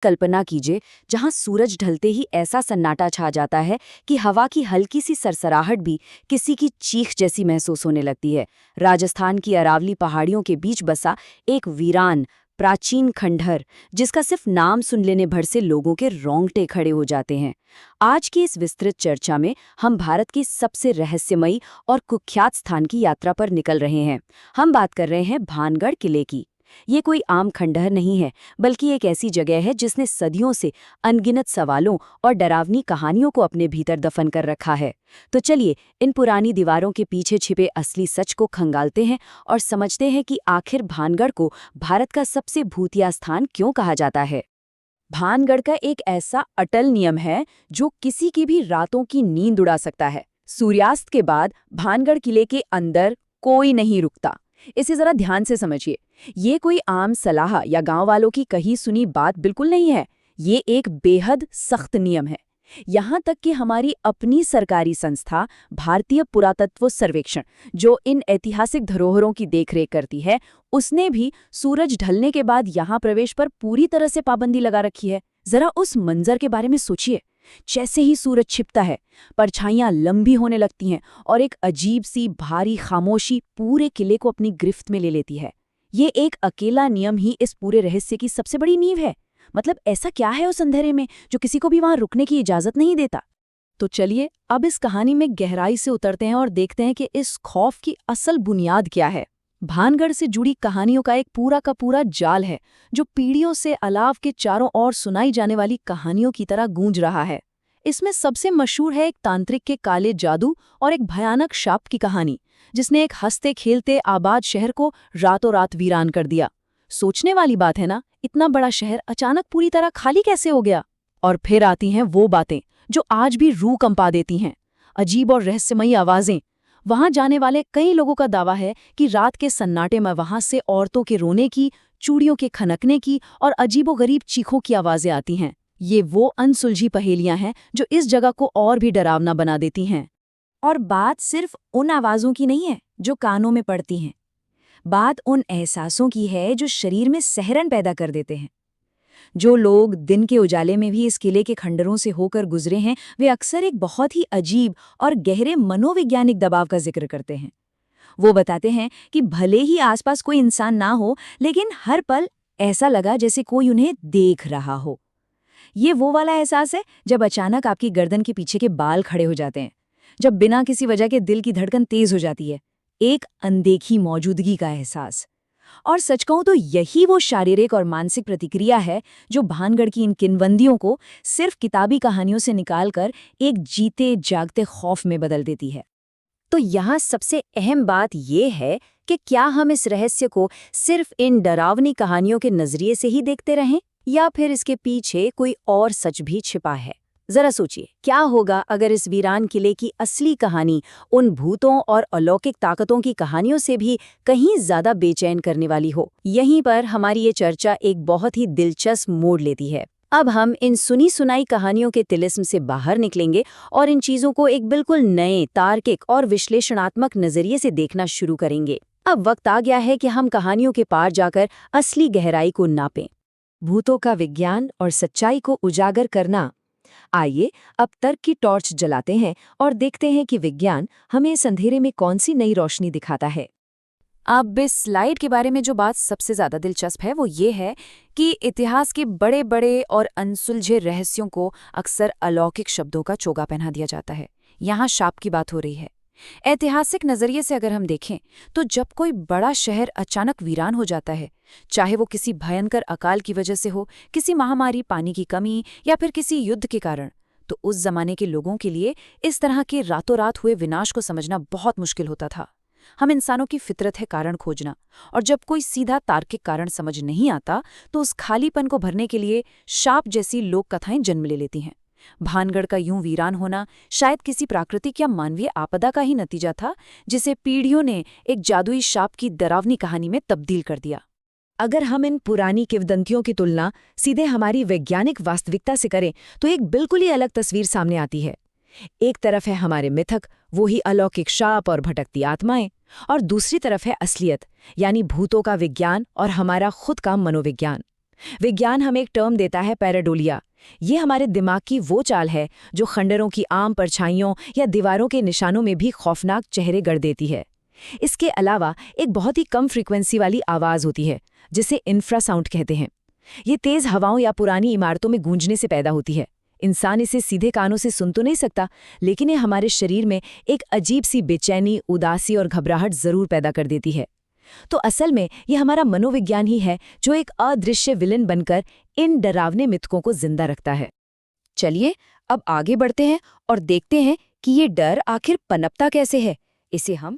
कल्पना कीजिए जहां सूरज ढलते ही ऐसा सन्नाटा छा जाता है कि हवा की हल्की सी सरसराहट भी किसी की चीख जैसी महसूस होने लगती है। राजस्थान की अरावली पहाड़ियों के बीच बसा एक वीरान प्राचीन खंडहर, जिसका सिर्फ नाम सुन लेने भर से लोगों के रोंगटे खड़े हो जाते हैं। आज की इस विस्तृत चर्चा में हम भारत के सबसे रहस्यमयी और कुख्यात स्थान की यात्रा पर निकल रहे हैं। हम बात कर रहे हैं भानगढ़ किले की। ये कोई आम खंडहर नहीं है, बल्कि एक ऐसी जगह है जिसने सदियों से अनगिनत सवालों और डरावनी कहानियों को अपने भीतर दफन कर रखा है। तो चलिए इन पुरानी दीवारों के पीछे छिपे असली सच को खंगालते हैं और समझते हैं कि आखिर भानगढ़ को भारत का सबसे भूतिया स्थान क्यों कहा जाता है। भानगढ़ का एक ऐसा अटल नियम है जो किसी की भी रातों की नींद उड़ा सकता है। सूर्यास्त के बाद भानगढ़ किले के अंदर कोई नहीं रुकता। इसे जरा ध्यान से समझिए। ये कोई आम सलाह या गांव वालों की कही सुनी बात बिल्कुल नहीं है। ये एक बेहद सख्त नियम है। यहाँ तक कि हमारी अपनी सरकारी संस्था भारतीय पुरातत्व सर्वेक्षण, जो इन ऐतिहासिक धरोहरों की देखरेख करती है, उसने भी सूरज ढलने के बाद यहाँ प्रवेश पर पूरी तरह से पाबंदी लगा रखी है। जरा उस मंजर के बारे में सोचिए। जैसे ही सूरज छिपता है, परछाइयां लंबी होने लगती हैं और एक अजीब सी भारी खामोशी पूरे किले को अपनी गिरफ्त में ले लेती है। ये एक अकेला नियम ही इस पूरे रहस्य की सबसे बड़ी नींव है। मतलब ऐसा क्या है उस अंधेरे में जो किसी को भी वहां रुकने की इजाजत नहीं देता? तो चलिए अब इस कहानी में गहराई से उतरते हैं और देखते हैं कि इस खौफ की असल बुनियाद क्या है। भानगढ़ से जुड़ी कहानियों का एक पूरा का पूरा जाल है जो पीढ़ियों से अलाव के चारों ओर सुनाई जाने वाली कहानियों की तरह गूंज रहा है। इसमें सबसे मशहूर है एक तांत्रिक के काले जादू और एक भयानक शाप की कहानी, जिसने एक हंसते खेलते आबाद शहर को रातों रात वीरान कर दिया। सोचने वाली बात है ना, इतना बड़ा शहर अचानक पूरी तरह खाली कैसे हो गया? और फिर आती हैं वो बातें जो आज भी रूह कंपा देती हैं। अजीब और रहस्यमयी आवाजें। वहां जाने वाले कई लोगों का दावा है कि रात के सन्नाटे में वहां से औरतों के रोने की, चूड़ियों के खनकने की और अजीबोगरीब चीखों की आवाजें आती हैं। ये वो अनसुलझी पहेलियां हैं जो इस जगह को और भी डरावना बना देती हैं। और बात सिर्फ उन आवाजों की नहीं है जो कानों में पड़ती हैं। बात उन एहसासों की है जो शरीर में सहरन पैदा कर देते हैं। जो लोग दिन के उजाले में भी इस किले के खंडरों से होकर गुजरे हैं, वे अक्सर एक बहुत ही अजीब और गहरे मनोवैज्ञानिक दबाव का जिक्र करते हैं। वो बताते हैं कि भले ही आसपास कोई इंसान ना हो, लेकिन हर पल ऐसा लगा जैसे कोई उन्हें देख रहा हो। ये वो वाला एहसास है जब अचानक आपकी गर्दन के पीछे के बाल खड़े हो जाते हैं, जब बिना किसी वजह के दिल की धड़कन तेज हो जाती है। एक अनदेखी मौजूदगी का एहसास। और सच कहूं तो यही वो शारीरिक और मानसिक प्रतिक्रिया है जो भानगढ़ की इन किंवदंतियों को सिर्फ किताबी कहानियों से निकालकर एक जीते जागते खौफ में बदल देती है। तो यहाँ सबसे अहम बात यह है कि क्या हम इस रहस्य को सिर्फ इन डरावनी कहानियों के नजरिए से ही देखते रहें, या फिर इसके पीछे कोई और सच भी छिपा है। जरा सोचिए, क्या होगा अगर इस वीरान किले की असली कहानी उन भूतों और अलौकिक ताकतों की कहानियों से भी कहीं ज्यादा बेचैन करने वाली हो। यहीं पर हमारी ये चर्चा एक बहुत ही दिलचस्प मोड़ लेती है। अब हम इन सुनी सुनाई कहानियों के तिलिस्म से बाहर निकलेंगे और इन चीजों को एक बिल्कुल नए, तार्किक और विश्लेषणात्मक नजरिए से देखना शुरू करेंगे। अब वक्त आ गया है कि हम कहानियों के पार जाकर असली गहराई को नापें। भूतों का विज्ञान और सच्चाई को उजागर करना। आइए अब तर्क की टॉर्च जलाते हैं और देखते हैं कि विज्ञान हमें इस अंधेरे में कौन सी नई रोशनी दिखाता है। अब इस स्लाइड के बारे में जो बात सबसे ज्यादा दिलचस्प है वो ये है कि इतिहास के बड़े बड़े और अनसुलझे रहस्यों को अक्सर अलौकिक शब्दों का चोगा पहना दिया जाता है। यहाँ शाप की बात हो रही है। ऐतिहासिक नजरिए से अगर हम देखें तो जब कोई बड़ा शहर अचानक वीरान हो जाता है, चाहे वो किसी भयंकर अकाल की वजह से हो, किसी महामारी, पानी की कमी या फिर किसी युद्ध के कारण, तो उस जमाने के लोगों के लिए इस तरह के रातों रात हुए विनाश को समझना बहुत मुश्किल होता था। हम इंसानों की फितरत है कारण खोजना, और जब कोई सीधा तार्किक कारण समझ नहीं आता तो उस खालीपन को भरने के लिए शाप जैसी लोक कथाएं जन्म ले लेती हैं। भानगढ़ का यूं वीरान होना शायद किसी प्राकृतिक या मानवीय आपदा का ही नतीजा था, जिसे पीढ़ियों ने एक जादुई शाप की डरावनी कहानी में तब्दील कर दिया। अगर हम इन पुरानी किंवदंतियों की तुलना सीधे हमारी वैज्ञानिक वास्तविकता से करें तो एक बिल्कुल ही अलग तस्वीर सामने आती है। एक तरफ है हमारे मिथक, वो ही अलौकिक शाप और भटकती आत्माएं, और दूसरी तरफ है असलियत, यानी भूतों का विज्ञान और हमारा खुद का मनोविज्ञान। विज्ञान हमें एक टर्म देता है, पैराडोलिया। ये हमारे दिमाग की वो चाल है जो खंडरों की आम परछाइयों या दीवारों के निशानों में भी खौफनाक चेहरे गढ़ देती है। इसके अलावा एक बहुत ही कम फ्रीक्वेंसी वाली आवाज़ होती है, जिसे इंफ्रासाउंड कहते हैं। ये तेज़ हवाओं या पुरानी इमारतों में गूंजने से पैदा होती है। इंसान इसे सीधे कानों से सुन तो नहीं सकता, लेकिन ये हमारे शरीर में एक अजीब सी बेचैनी, उदासी और घबराहट ज़रूर पैदा कर देती है। तो असल में ये हमारा मनोविज्ञान ही है जो एक अदृश्य विलन बनकर इन डरावने मिथकों को जिंदा रखता है। चलिए अब आगे बढ़ते हैं और देखते हैं कि ये डर आखिर पनपता कैसे है। इसे हम